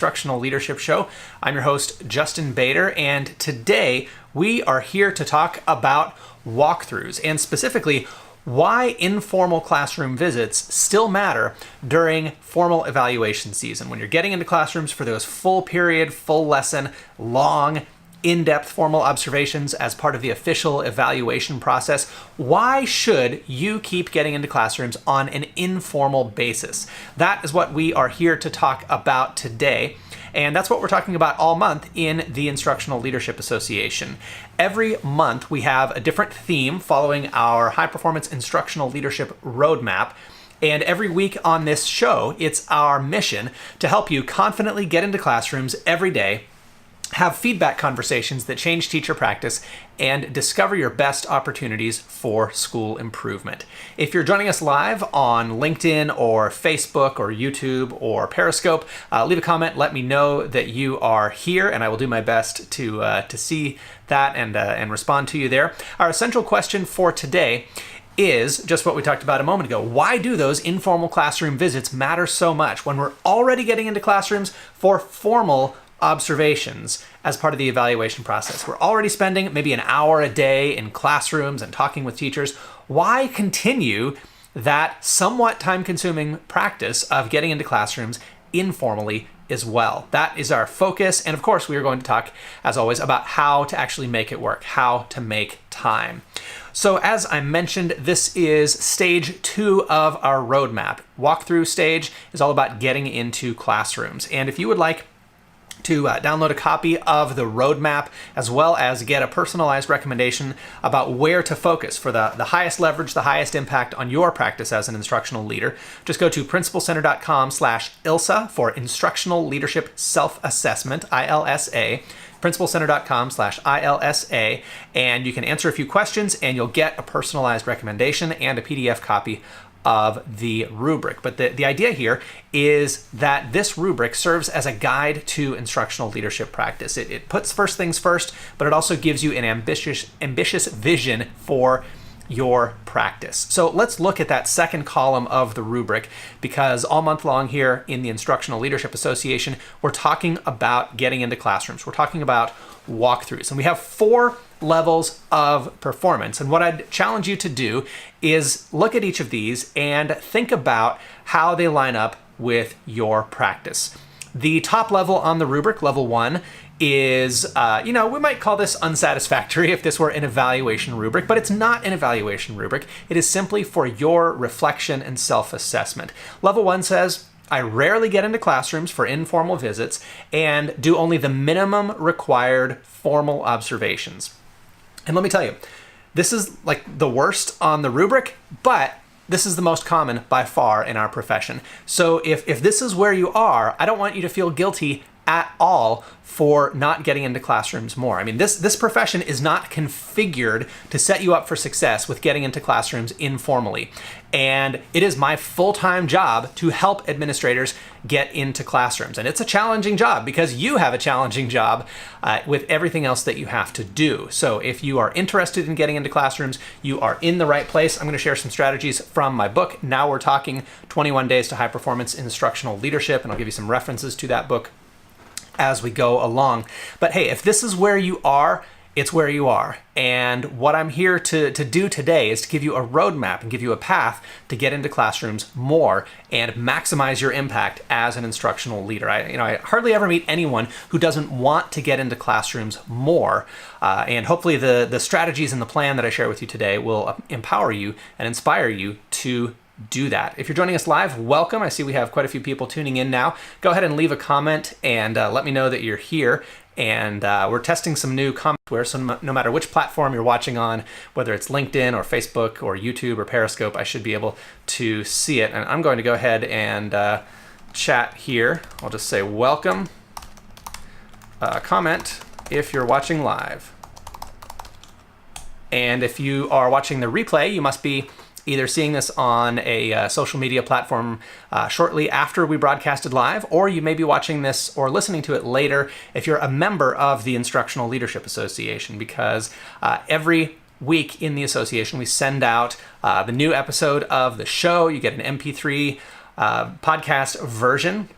Instructional Leadership Show. I'm your host, Justin Bader, and today we are here to talk about walkthroughs, and specifically why informal classroom visits still matter during formal evaluation season. When you're getting into classrooms for those full period, full lesson, long, in-depth formal observations as part of the official evaluation process, why should you keep getting into classrooms on an informal basis? That is what we are here to talk about today. And that's what we're talking about all month in the Instructional Leadership Association. Every month we have a different theme following our high performance instructional leadership roadmap. And every week on this show, it's our mission to help you confidently get into classrooms every day, have feedback conversations that change teacher practice, and discover your best opportunities for school improvement. If you're joining us live on LinkedIn or Facebook or YouTube or Periscope, leave a comment, let me know that you are here, and I will do my best to see that and respond to you there. Our essential question for today is just what we talked about a moment ago. Why do those informal classroom visits matter so much when we're already getting into classrooms for formal observations as part of the evaluation process? We're already spending maybe an hour a day in classrooms and talking with teachers. Why continue that somewhat time-consuming practice of getting into classrooms informally as well? That is our focus. And of course, we are going to talk, as always, about how to actually make it work, how to make time. So as I mentioned, this is stage 2 of our roadmap. Walkthrough stage is all about getting into classrooms. And if you would like to download a copy of the roadmap, as well as get a personalized recommendation about where to focus for the highest leverage, the highest impact on your practice as an instructional leader, just go to principalcenter.com/ILSA for Instructional Leadership Self-Assessment, ILSA, principalcenter.com/ILSA, and you can answer a few questions and you'll get a personalized recommendation and a PDF copy of the rubric. But the idea here is that this rubric serves as a guide to instructional leadership practice. It puts first things first, but it also gives you an ambitious vision for your practice. So let's look at that second column of the rubric, because all month long here in the Instructional Leadership Association, we're talking about getting into classrooms. We're talking about walkthroughs, and we have 4 levels of performance. And what I'd challenge you to do is look at each of these and think about how they line up with your practice. The top level on the rubric, level 1, is, we might call this unsatisfactory if this were an evaluation rubric, but it's not an evaluation rubric. It is simply for your reflection and self-assessment. Level 1 says, I rarely get into classrooms for informal visits and do only the minimum required formal observations. And let me tell you, this is like the worst on the rubric, but this is the most common by far in our profession. So if this is where you are, I don't want you to feel guilty at all for not getting into classrooms more. I mean, this profession is not configured to set you up for success with getting into classrooms informally. And it is my full-time job to help administrators get into classrooms. And it's a challenging job because you have a challenging job with everything else that you have to do. So if you are interested in getting into classrooms, you are in the right place. I'm going to share some strategies from my book. Now We're Talking 21 Days to High Performance Instructional Leadership, and I'll give you some references to that book as we go along. But hey, if this is where you are, it's where you are. And what I'm here to do today is to give you a roadmap and give you a path to get into classrooms more and maximize your impact as an instructional leader. I hardly ever meet anyone who doesn't want to get into classrooms more. And hopefully the strategies and the plan that I share with you today will empower you and inspire you to do that. If you're joining us live, welcome. I see we have quite a few people tuning in now. Go ahead and leave a comment and let me know that you're here. And we're testing some new commentware, so no matter which platform you're watching on, whether it's LinkedIn or Facebook or YouTube or Periscope, I should be able to see it. And I'm going to go ahead and chat here. I'll just say welcome. Comment if you're watching live. And if you are watching the replay, you must be either seeing this on a social media platform shortly after we broadcasted live, or you may be watching this or listening to it later if you're a member of the Instructional Leadership Association, because every week in the association we send out the new episode of the show. You get an MP3 podcast version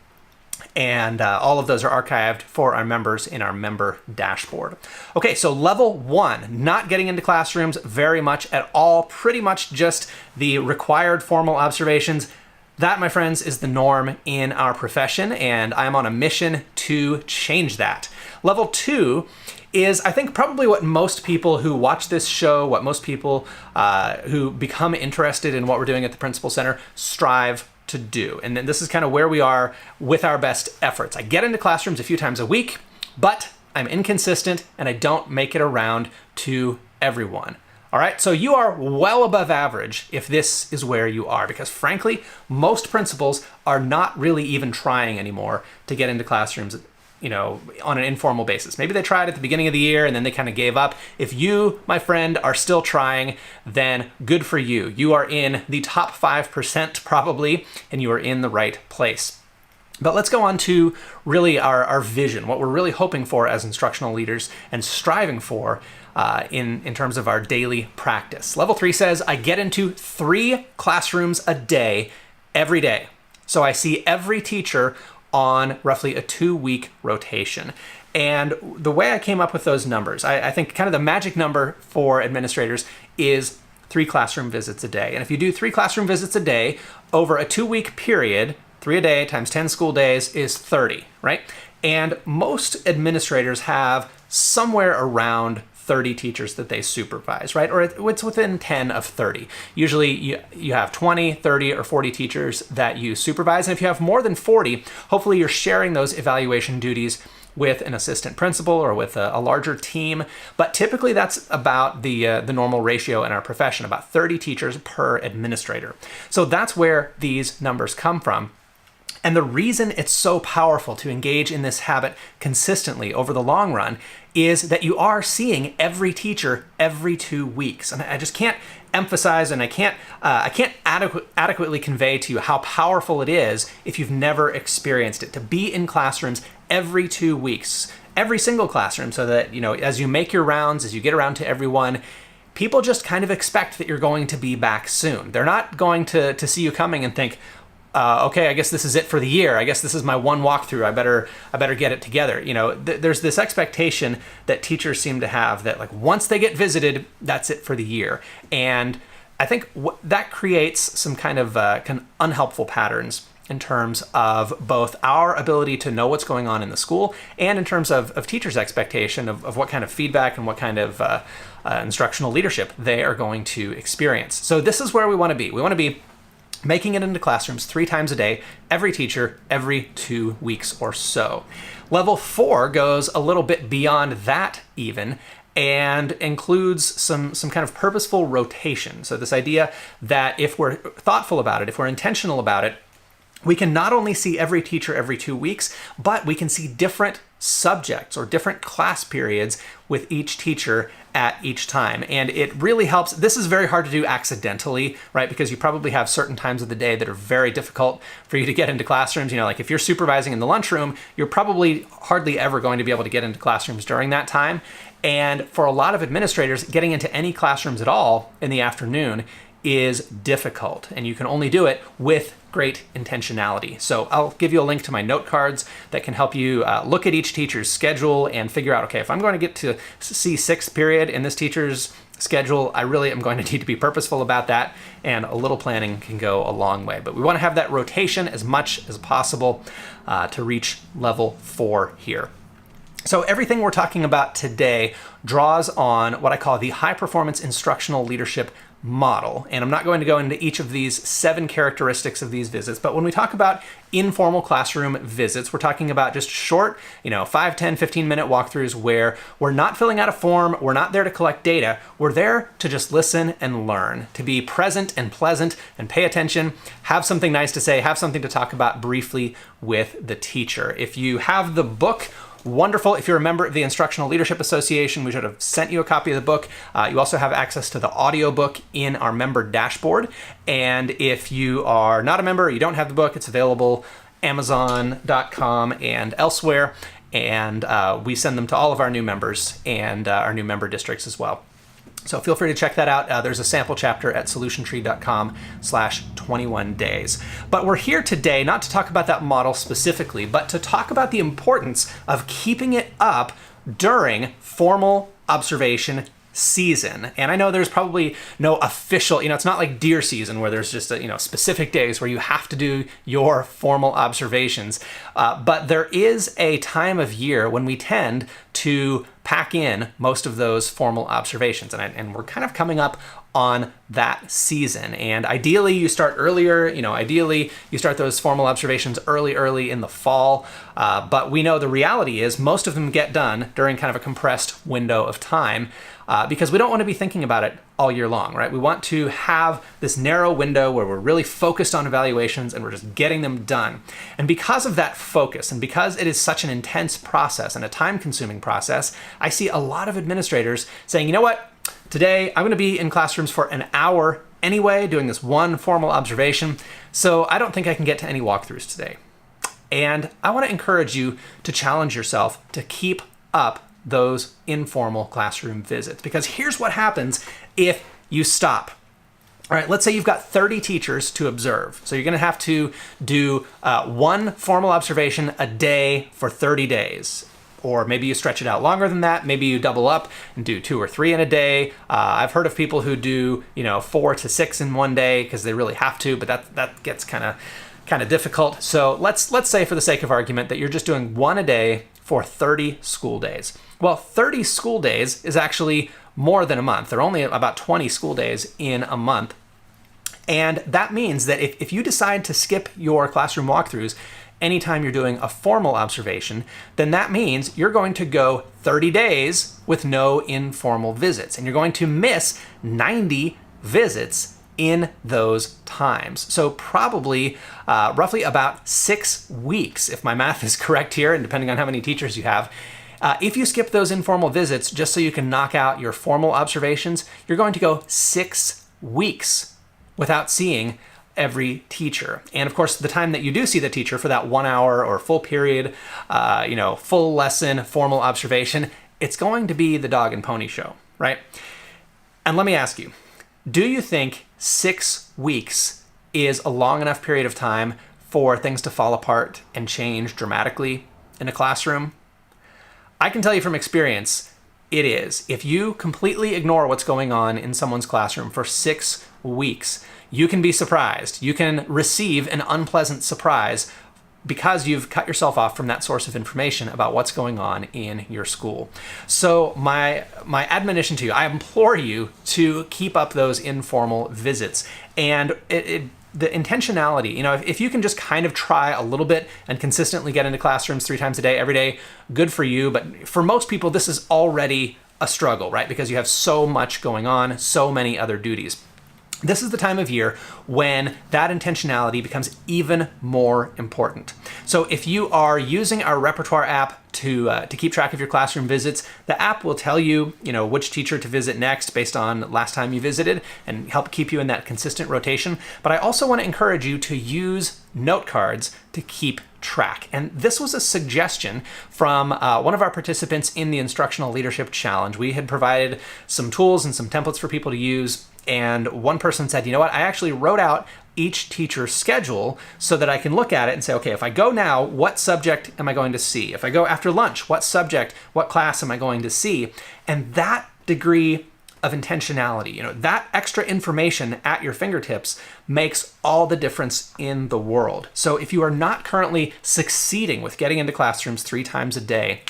And all of those are archived for our members in our member dashboard. Okay, so level 1, not getting into classrooms very much at all, pretty much just the required formal observations. That, my friends, is the norm in our profession, and I'm on a mission to change that. Level 2 is, I think, probably what most people who watch this show, what most people who become interested in what we're doing at the Principal Center strive to do. And then this is kind of where we are with our best efforts. I get into classrooms a few times a week, but I'm inconsistent and I don't make it around to everyone. All right, so you are well above average if this is where you are, because frankly, most principals are not really even trying anymore to get into classrooms, you know, on an informal basis. Maybe they tried at the beginning of the year and then they kind of gave up. If you, my friend, are still trying, then good for you. You are in the top 5% probably, and you are in the right place. But let's go on to really our vision, what we're really hoping for as instructional leaders and striving for in terms of our daily practice. Level 3 says, I get into 3 classrooms a day, every day. So I see every teacher on roughly a 2-week rotation. And the way I came up with those numbers, I think kind of the magic number for administrators is 3 classroom visits a day. And if you do 3 classroom visits a day over a 2-week period, 3 a day times 10 school days is 30, right? And most administrators have somewhere around 30 teachers that they supervise, right? Or it's within 10 of 30. Usually you have 20, 30, or 40 teachers that you supervise. And if you have more than 40, hopefully you're sharing those evaluation duties with an assistant principal or with a larger team. But typically that's about the normal ratio in our profession, about 30 teachers per administrator. So that's where these numbers come from. And the reason it's so powerful to engage in this habit consistently over the long run is that you are seeing every teacher every 2 weeks. And I just can't emphasize, and I can't adequately convey to you how powerful it is if you've never experienced it, to be in classrooms every 2 weeks, every single classroom, so that, you know, as you make your rounds, as you get around to everyone, people just kind of expect that you're going to be back soon. They're not going to see you coming and think, okay, I guess this is it for the year. I guess this is my one walkthrough. I better get it together. You know, there's this expectation that teachers seem to have that, like, once they get visited, that's it for the year. And I think that creates some kind of unhelpful patterns in terms of both our ability to know what's going on in the school and in terms of teachers' expectation of what kind of feedback and what kind of instructional leadership they are going to experience. So this is where we want to be. We want to be making it into classrooms 3 times a day, every teacher, every 2 weeks or so. Level 4 goes a little bit beyond that even, and includes some kind of purposeful rotation. So this idea that if we're thoughtful about it, if we're intentional about it, we can not only see every teacher every 2 weeks, but we can see different subjects or different class periods with each teacher at each time. And it really helps. This is very hard to do accidentally, right? Because you probably have certain times of the day that are very difficult for you to get into classrooms. You know, like if you're supervising in the lunchroom, you're probably hardly ever going to be able to get into classrooms during that time. And for a lot of administrators, getting into any classrooms at all in the afternoon is difficult, and you can only do it with great intentionality. So I'll give you a link to my note cards that can help you look at each teacher's schedule and figure out, okay, if I'm going to get to see 6th period in this teacher's schedule, I really am going to need to be purposeful about that, and a little planning can go a long way. But we want to have that rotation as much as possible to reach level 4 here. So everything we're talking about today draws on what I call the high performance instructional leadership model. And I'm not going to go into each of these 7 characteristics of these visits, but when we talk about informal classroom visits, we're talking about just short, 5, 10, 15-minute walkthroughs where we're not filling out a form, we're not there to collect data, we're there to just listen and learn, to be present and pleasant and pay attention, have something nice to say, have something to talk about briefly with the teacher. If you have the book, wonderful. If you're a member of the Instructional Leadership Association, we should have sent you a copy of the book. You also have access to the audiobook in our member dashboard. And if you are not a member, you don't have the book, it's available Amazon.com and elsewhere. And we send them to all of our new members and our new member districts as well. So feel free to check that out. There's a sample chapter at solutiontree.com/21 days. But we're here today not to talk about that model specifically, but to talk about the importance of keeping it up during formal observation season. And I know there's probably no official, it's not like deer season where there's just specific days where you have to do your formal observations. But there is a time of year when we tend to pack in most of those formal observations. And we're kind of coming up on that season. And ideally you start earlier, ideally you start those formal observations early in the fall. But we know the reality is most of them get done during kind of a compressed window of time. Because we don't want to be thinking about it all year long, right? We want to have this narrow window where we're really focused on evaluations and we're just getting them done. And because of that focus, and because it is such an intense process and a time-consuming process, I see a lot of administrators saying, you know what? Today, I'm going to be in classrooms for an hour anyway, doing this one formal observation, so I don't think I can get to any walkthroughs today. And I want to encourage you to challenge yourself to keep up those informal classroom visits. Because here's what happens if you stop. All right, let's say you've got 30 teachers to observe. So you're going to have to do one formal observation a day for 30 days. Or maybe you stretch it out longer than that. Maybe you double up and do 2 or 3 in a day. I've heard of people who do 4 to 6 in one day because they really have to, but that gets kind of difficult. So let's say for the sake of argument that you're just doing one a day for 30 school days. Well, 30 school days is actually more than a month. There are only about 20 school days in a month. And that means that if you decide to skip your classroom walkthroughs anytime you're doing a formal observation, then that means you're going to go 30 days with no informal visits. And you're going to miss 90 visits in those times. So probably roughly about 6 weeks, if my math is correct here, and depending on how many teachers you have. If you skip those informal visits just so you can knock out your formal observations, you're going to go 6 weeks without seeing every teacher. And of course, the time that you do see the teacher for that 1 hour or full period, full lesson, formal observation, it's going to be the dog and pony show, right? And let me ask you, do you think 6 weeks is a long enough period of time for things to fall apart and change dramatically in a classroom? I can tell you from experience, it is. If you completely ignore what's going on in someone's classroom for 6 weeks, you can be surprised. You can receive an unpleasant surprise because you've cut yourself off from that source of information about what's going on in your school. So my admonition to you, I implore you to keep up those informal visits. And the intentionality, if you can just kind of try a little bit and consistently get into classrooms 3 times a day, every day, good for you. But for most people, this is already a struggle, right? Because you have so much going on, so many other duties. This is the time of year when that intentionality becomes even more important. So if you are using our repertoire app to keep track of your classroom visits, the app will tell you, which teacher to visit next based on last time you visited and help keep you in that consistent rotation. But I also want to encourage you to use note cards to keep track. And this was a suggestion from one of our participants in the Instructional Leadership Challenge. We had provided some tools and some templates for people to use. And one person said, you know what, I actually wrote out each teacher's schedule so that I can look at it and say, okay, if I go now, what subject am I going to see? If I go after lunch, what subject, what class am I going to see? And that degree of intentionality, that extra information at your fingertips makes all the difference in the world. So if you are not currently succeeding with getting into classrooms 3 times a day,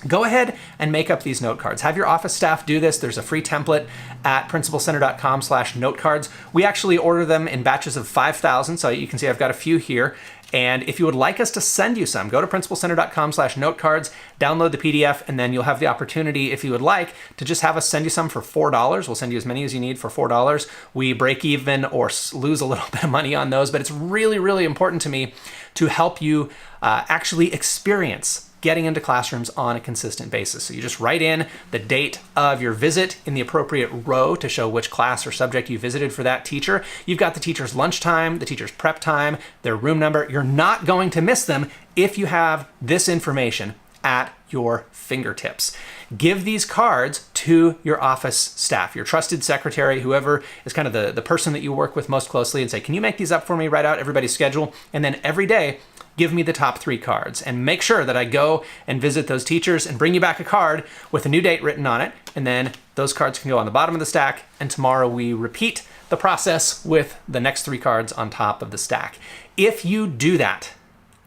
go ahead and make up these note cards. Have your office staff do this. There's a free template at principalcenter.com/notecards. We actually order them in batches of 5,000. So you can see I've got a few here. And if you would like us to send you some, go to principalcenter.com/notecards, download the PDF, and then you'll have the opportunity, if you would like, to just have us send you some for $4. We'll send you as many as you need for $4. We break even or lose a little bit of money on those, but it's really, really important to me to help you actually experience getting into classrooms on a consistent basis. So you just write in the date of your visit in the appropriate row to show which class or subject you visited for that teacher. You've got the teacher's lunchtime, the teacher's prep time, their room number. You're not going to miss them if you have this information at your fingertips. Give these cards to your office staff, your trusted secretary, whoever is kind of the person that you work with most closely, and say, can you make these up for me, write out everybody's schedule, and then every day, give me the top 3 cards and make sure that I go and visit those teachers and bring you back a card with a new date written on it. And then those cards can go on the bottom of the stack. And tomorrow we repeat the process with the next 3 cards on top of the stack. If you do that,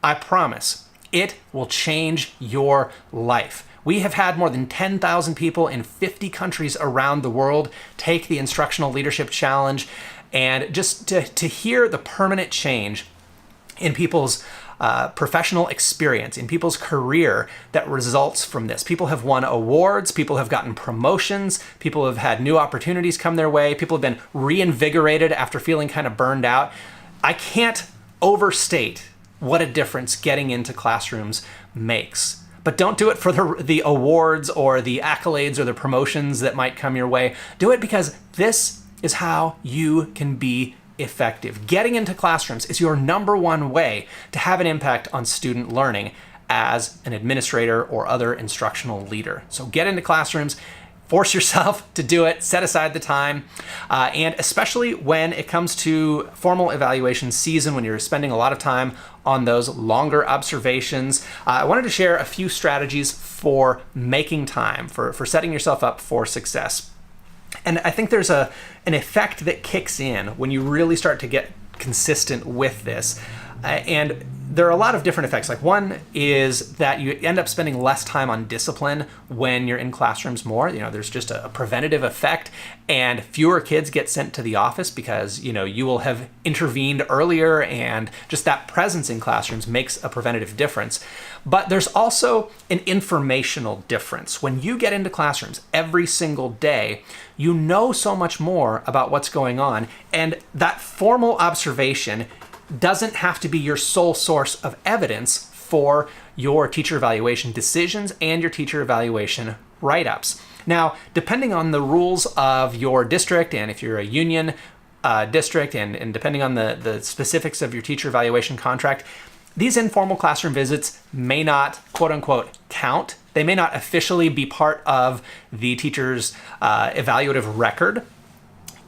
I promise it will change your life. We have had more than 10,000 people in 50 countries around the world take the Instructional Leadership Challenge. And just to hear the permanent change in people's professional experience, in people's career that results from this. People have won awards, people have gotten promotions, people have had new opportunities come their way, people have been reinvigorated after feeling kind of burned out. I can't overstate what a difference getting into classrooms makes. But don't do it for the awards or the accolades or the promotions that might come your way. Do it because this is how you can be effective. Getting into classrooms is your #1 way to have an impact on student learning as an administrator or other instructional leader. So get into classrooms, force yourself to do it, set aside the time, and especially when it comes to formal evaluation season, when you're spending a lot of time on those longer observations, I wanted to share a few strategies for making time, for setting yourself up for success. And I think there's an effect that kicks in when you really start to get consistent with this. And there are a lot of different effects. Like one is that you end up spending less time on discipline when you're in classrooms more. There's just a preventative effect, and fewer kids get sent to the office because, you will have intervened earlier, and just that presence in classrooms makes a preventative difference. But there's also an informational difference. When you get into classrooms every single day, you know so much more about what's going on, and that formal observation doesn't have to be your sole source of evidence for your teacher evaluation decisions and your teacher evaluation write-ups. Now, depending on the rules of your district, and if you're a union district, and depending on the specifics of your teacher evaluation contract, these informal classroom visits may not, quote-unquote, count. They may not officially be part of the teacher's evaluative record.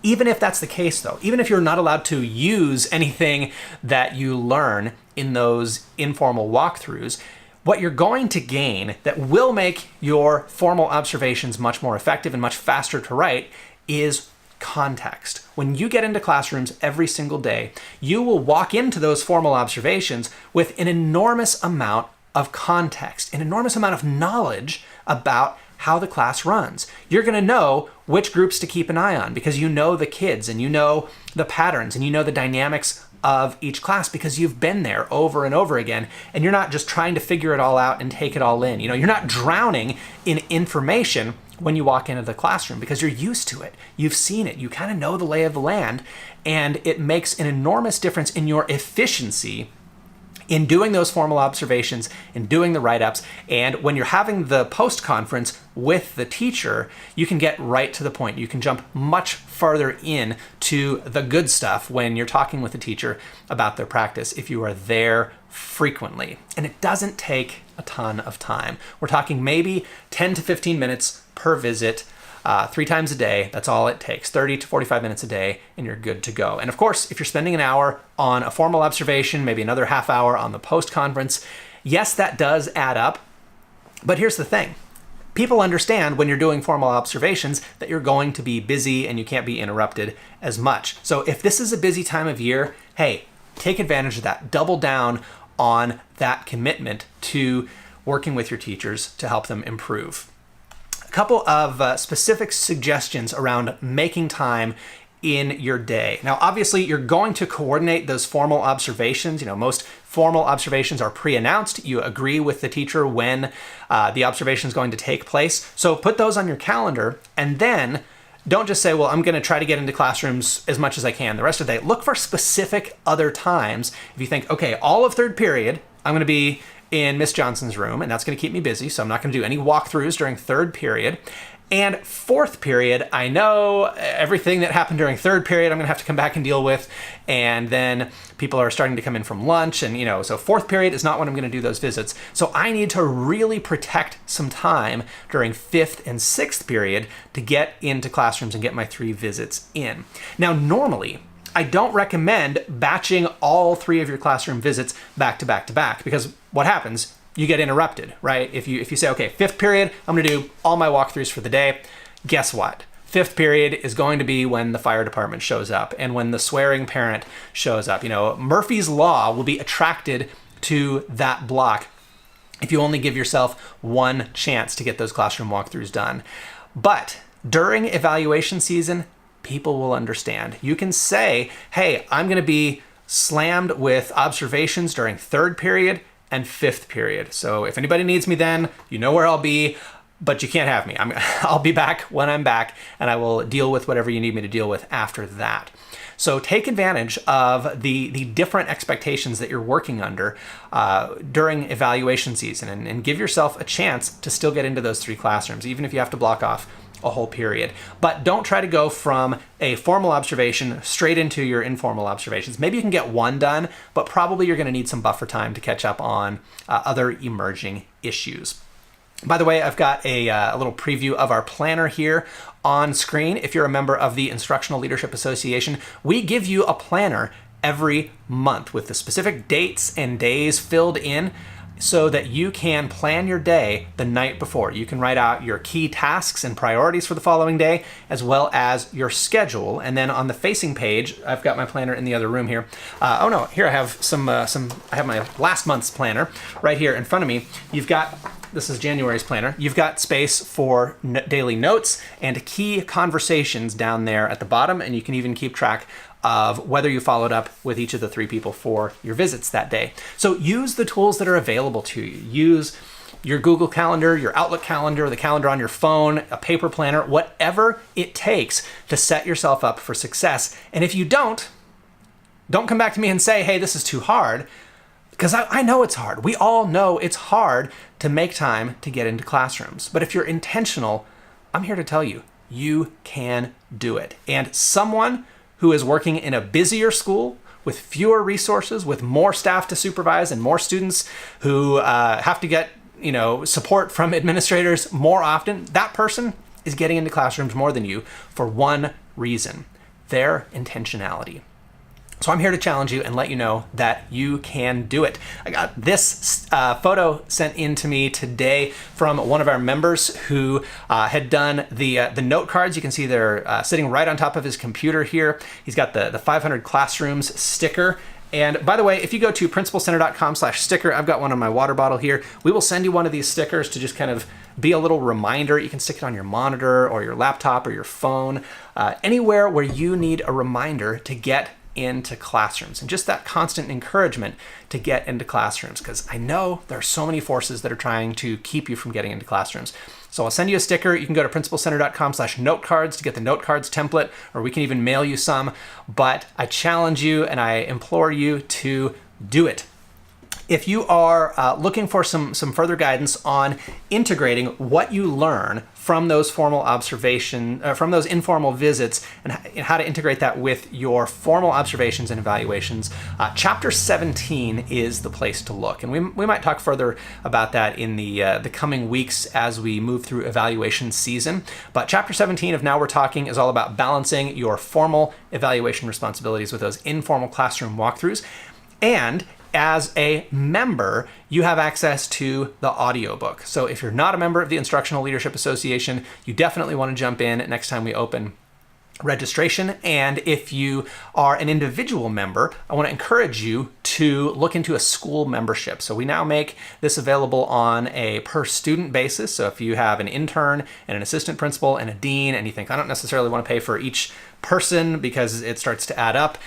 Even if that's the case, though, even if you're not allowed to use anything that you learn in those informal walkthroughs, what you're going to gain that will make your formal observations much more effective and much faster to write is context. When you get into classrooms every single day, you will walk into those formal observations with an enormous amount of context, an enormous amount of knowledge about how the class runs. You're going to know which groups to keep an eye on because you know the kids and you know the patterns and you know the dynamics of each class because you've been there over and over again, and you're not just trying to figure it all out and take it all in. You're not drowning in information when you walk into the classroom because you're used to it. You've seen it. You kind of know the lay of the land, and it makes an enormous difference in your efficiency in doing those formal observations, in doing the write-ups. And when you're having the post-conference with the teacher, you can get right to the point. You can jump much farther in to the good stuff when you're talking with the teacher about their practice if you are there frequently. And it doesn't take a ton of time. We're talking maybe 10 to 15 minutes per visit, 3 times a day. That's all it takes, 30 to 45 minutes a day, and you're good to go. And of course, if you're spending an hour on a formal observation, maybe another half hour on the post-conference, yes, that does add up. But here's the thing. People understand when you're doing formal observations that you're going to be busy and you can't be interrupted as much. So if this is a busy time of year, hey, take advantage of that. Double down on that commitment to working with your teachers to help them improve. A couple of specific suggestions around making time in your day. Now, obviously, you're going to coordinate those formal observations. Most formal observations are pre-announced. You agree with the teacher when the observation is going to take place. So put those on your calendar, and then don't just say, well, I'm going to try to get into classrooms as much as I can the rest of the day. Look for specific other times. If you think, okay, all of third period, I'm going to be in Miss Johnson's room, and that's going to keep me busy, so I'm not going to do any walkthroughs during third period. And fourth period, I know everything that happened during third period I'm going to have to come back and deal with. And then people are starting to come in from lunch. And, so fourth period is not when I'm going to do those visits. So I need to really protect some time during fifth and sixth period to get into classrooms and get my 3 visits in. Now, normally, I don't recommend batching all 3 of your classroom visits back to back to back, because what happens? You get interrupted, right? If you say, okay, fifth period, I'm gonna do all my walkthroughs for the day. Guess what? Fifth period is going to be when the fire department shows up and when the swearing parent shows up. Murphy's Law will be attracted to that block if you only give yourself one chance to get those classroom walkthroughs done. But during evaluation season, people will understand. You can say, hey, I'm gonna be slammed with observations during third period and fifth period. So if anybody needs me then, you know where I'll be, but you can't have me. I'll be back when I'm back, and I will deal with whatever you need me to deal with after that. So take advantage of the different expectations that you're working under during evaluation season, and give yourself a chance to still get into those 3 classrooms, even if you have to block off a whole period. But don't try to go from a formal observation straight into your informal observations. Maybe you can get 1 done, but probably you're going to need some buffer time to catch up on other emerging issues. By the way, I've got a little preview of our planner here on screen. If you're a member of the Instructional Leadership Association, we give you a planner every month with the specific dates and days filled in, so that you can plan your day the night before. You can write out your key tasks and priorities for the following day, as well as your schedule. And then on the facing page, I've got my planner in the other room here. Here I have I have my last month's planner right here in front of me. This is January's planner. You've got space for daily notes and key conversations down there at the bottom, and you can even keep track of whether you followed up with each of the 3 people for your visits that day. So use the tools that are available to you. Use your Google Calendar, your Outlook calendar, the calendar on your phone, a paper planner, whatever it takes to set yourself up for success. And if you don't come back to me and say, hey, this is too hard, because I know it's hard. We all know it's hard to make time to get into classrooms. But if you're intentional, I'm here to tell you, you can do it. And someone who is working in a busier school with fewer resources, with more staff to supervise and more students who have to get support from administrators more often, that person is getting into classrooms more than you for one reason: their intentionality. So I'm here to challenge you and let you know that you can do it. I got this photo sent in to me today from one of our members who had done the note cards. You can see they're sitting right on top of his computer here. He's got the 500 classrooms sticker. And by the way, if you go to principalcenter.com/sticker, I've got one on my water bottle here. We will send you one of these stickers to just kind of be a little reminder. You can stick it on your monitor or your laptop or your phone, anywhere where you need a reminder to get into classrooms, and just that constant encouragement to get into classrooms, because I know there are so many forces that are trying to keep you from getting into classrooms. So I'll send you a sticker. You can go to principalcenter.com/notecards to get the note cards template, or we can even mail you some. But I challenge you and I implore you to do it. If you are looking for some further guidance on integrating what you learn from those formal from those informal visits, and how to integrate that with your formal observations and evaluations, Chapter 17 is the place to look. And we might talk further about that in the coming weeks as we move through evaluation season. But Chapter 17 of Now We're Talking is all about balancing your formal evaluation responsibilities with those informal classroom walkthroughs. And as a member, you have access to the audiobook. So if you're not a member of the Instructional Leadership Association, you definitely want to jump in next time we open registration. And if you are an individual member, I want to encourage you to look into a school membership. So we now make this available on a per student basis. So if you have an intern and an assistant principal and a dean, and you think, I don't necessarily want to pay for each person because it starts to add up,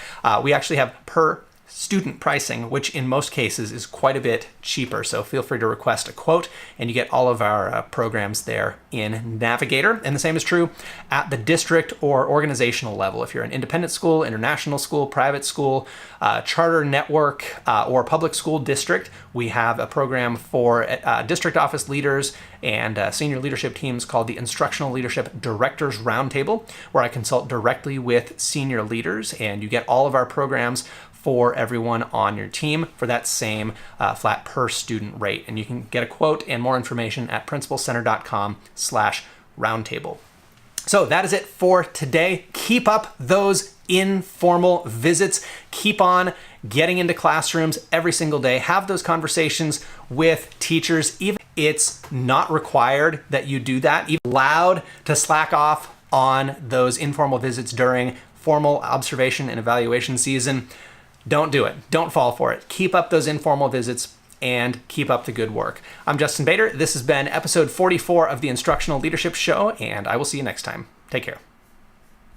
we actually have per student pricing, which in most cases is quite a bit cheaper. So feel free to request a quote and you get all of our programs there in Navigator. And the same is true at the district or organizational level. If you're an independent school, international school, private school, charter network, or public school district, we have a program for district office leaders and senior leadership teams called the Instructional Leadership Directors Roundtable, where I consult directly with senior leaders, and you get all of our programs for everyone on your team for that same flat per student rate. And you can get a quote and more information at principalcenter.com/roundtable. So that is it for today. Keep up those informal visits. Keep on getting into classrooms every single day. Have those conversations with teachers. Even it's not required that you do that. Even allowed to slack off on those informal visits during formal observation and evaluation season. Don't do it. Don't fall for it. Keep up those informal visits and keep up the good work. I'm Justin Bader. This has been episode 44 of the Instructional Leadership Show, and I will see you next time. Take care.